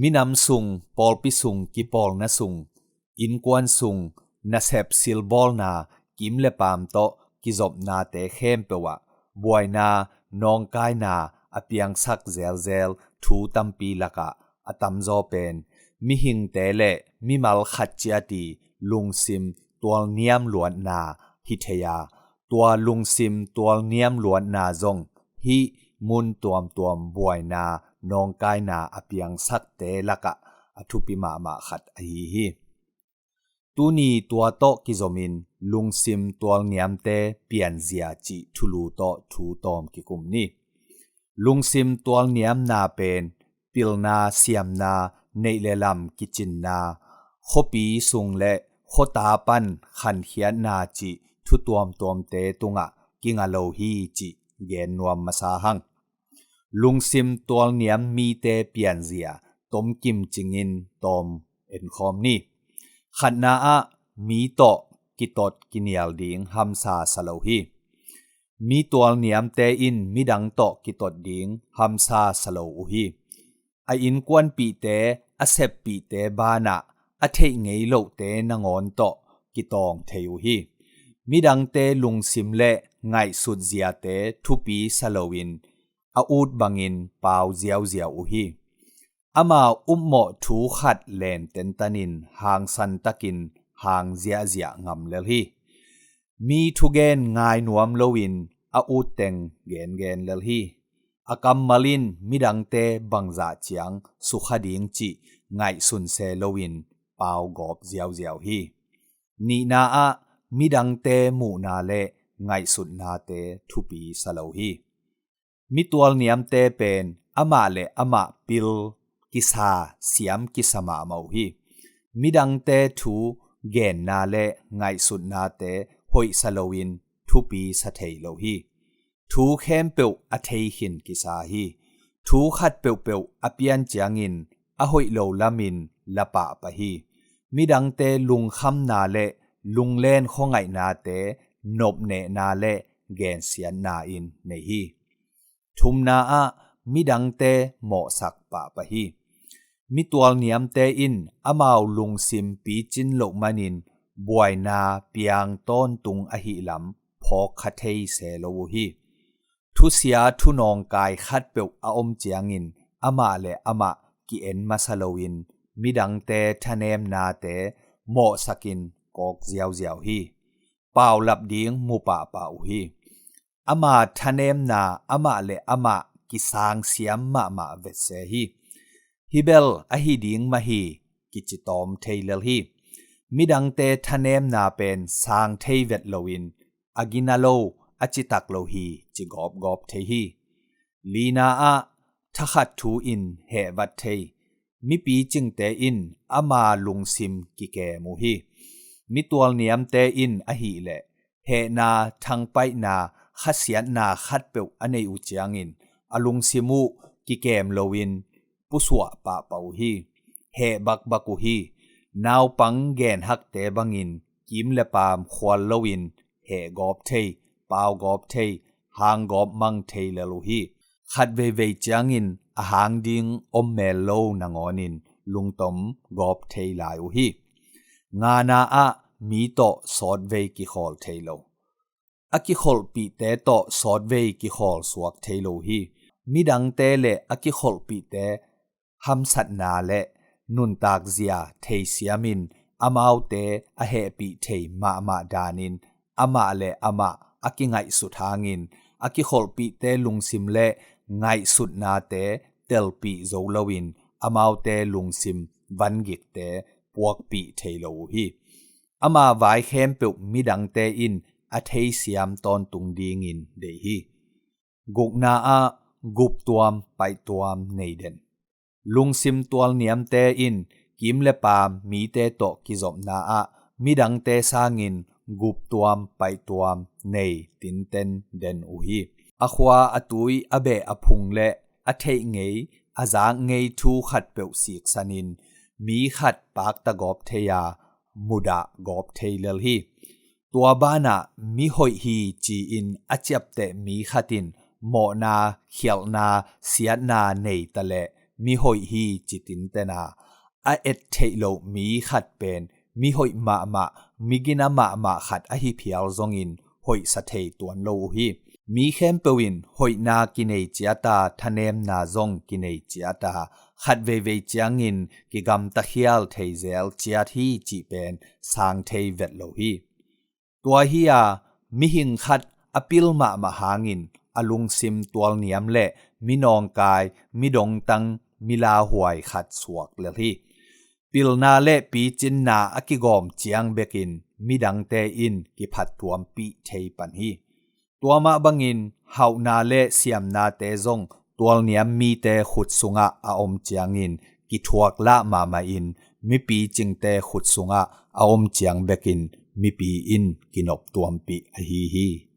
มินำสุงปอลปิสุงกิปอลนะสุงอินกวนสุงนาเซปซิลบอลนากิมเลปามโตกิจบนาเตเข้มเปวะบวยนานองกายนาอเปียงสักเซลเซลทูตัมปีละกะอตัมโจเป็นมิหิงเตเลมิมัลขัดเจียตีลุงซิมตัวเนียมหลวนนาฮิเทียตัวลุงซิมตัวเนียมหลวนนาจงฮิมุนตัวบวยนานองกายนาอเปียงสักเตละกะอทุปิมาขัดอหีฮีตูนีตัวโตกิจมินลุงซิมตัวเนียมเตเปลี่ยนเสียจิทุลูโตทูตอมกิกุมนี้ลุงซิมตัวเนียมนาเป็นปิลนาเสียมนาในเลลัมกิจินนาขปีสุงเลขตาปันขันเขียนนาจิทุตัวเตตุงะกิงาโลฮีจิเกนนวมมาสาหังลุงซิมตัวเนียมมีเตเปลี่ยนเสียตมกิมจิงินตอมเอ็นคอมนี้ขันนาอะมีโตกิตดกินยลดิงฮัมซาสโลฮีมีตัวเนียมเตอินมีดังโตกิตดดิงฮัมซาสโลอูฮีไออินกวนปีเตอเซปปีเตบานะอเทงไงโลเตนงอนโตกิตองเทยูฮีมีดังเตลุงซิมเลไงสุดเสียเตทุปีสโลวินอูดบังอินเปาเจียวอูฮีอามาหมอทูขัดเลนเตนตันินหางสันตะกินหางเจียงำเลฮีมีทุเกนง่ายนวมโลวินอูดเต็งเกนเลฮีอากำมาลินมิดังเตบังจ่าเจียงสุขดิงจิง่ายสุนเซโลวินเปากอบเจียวฮีนีนาอะมิดังเตมูนาเลง่ายสุดนาเตทุปีสโลฮีมิตัวเนียมเตเป็นอามาเลอามาปิลกิสาเสียมกิสมาเมาฮีมิดังเตทูเกนนาเลไงสุดนาเตหอยสโลวินทุปีสเทโลฮีทูเข้มเปียวอเทหินกิสาฮีทูขัดเปียวอเปียนจางอินอหอยโลลามินละปะปะฮีมิดังเตลุงคำนาเลลุงเล่นข้องไงนาเตนบเนนาเลเกนเสียนนาอินเนฮีทุมนาอะมิดังเตหมอสักปะปะฮีมิตัวเนียมเตอินอามาวลุงซิมปีจินโลมานินบวยนาเปียงต้นตุงอหิลำพอคัดเทเซโลฮีทุเสียทุนองกายคัดเปียวอมเจียงินอามาเลอามากิเอ็นมาสโลวินมิดังเตทะเนมนาเตหมอสักินกอกเจียวฮีเป่าหลับดิ้งมูปะเป่าฮีอามาทะเนมนาอามาเลอามากิสางเสียมมาเวเซฮีฮิเบลอหิดิงมาฮีกิจิตอมเทเลฮีมิดังเตทะเนมนาเป็นสางเทเวตโลวินอากินาโลอจิตักโลฮีจิกอบเทฮีลีนาอะทัขัดทูอินเฮวัตเทมิปีจิงเตอินอามาลุงซิมกิเกมูฮีมิตัวเนียมเตอินอหิเลเฮนาทังไปนาขัดเสียนาขัดเปียวอเนอุจยังอินอลุงซิมูกิเกมโลวินปุสวะปะเปาฮีเฮบักฮีนาวปังเกนฮักเตบังอินกิมเลปามควอลโลวินเฮกอบเทเปากอบเทหางกอบมังเทเลโลฮีขัดเวจังอินอาหางดิงอมเมลโลนางอนินลุงตมกอบเทลายฮีงานาอะมีโตสอดเวกิขอลเทโลอากิขอลปีเตโตสอดเวกิขอลสวกเทโลฮีมิดังเตเลอากิขอลปีเตฮัมสัตนาเลนุนตากเซียเทเซียมินอามาวเตอเฮปีเทมาดานินอามาเลอามาอากิไงสุดหางินอากิขอลปีเตลุงซิมเลไงสุดนาเตเตลปีโซลวินอามาวเตลุงซิมวันกิกเตปวกปีเทโลฮีอามาไวเข้มเปียวมิดังเตอินอาเทเซียมตอนตุงดีงินเดฮีกุกนาอากุบตัวมไปตัวมเนเดนลุงซิมตัวเนียมเตอินกิมเลปามมีเตโตกิจบนาอะมิดังเตสางินกุบตัวมไปตัวมเนตินเตนเดนอุฮีอควาอตุยอเบอพุงเลอเทงเงยอาจางเงยทูขัดเปียวสีกสันินมีขัดปากตะกอบเทียมุดะกอบเทเลฮีตัวบ้านะมีหอยฮีจีอินอาเจ็บเตมีขัดินโมนาเขียวนาเสียนาเนตะเล mi hoi hi chitin tena a et theilo mi khat pen mi hoi ma migina ma khat a hi phial zongin hoi sa thei tuan lo hi mi khem pewin hoi na kinei chiata thanem na zong kinei chiata khat ve chiangin ki gam ta khial thei zel chiat hi chi pen sang thei vet lo hi tua hi a mi hing khat apil ma hangin alung sim tual niam le minong kai midong tang mila huai khat suak le hi pilna le pi chin na akigom chiang bekin midang te in ki phat tuam pi thei pan hi tuama bangin hauna le siam na te zong tual niam mi te khut sunga a om chiangin ki thuak la ma in mi pi ching te khut sunga a om chiang bekin mi pi in kinop tuam pi a hi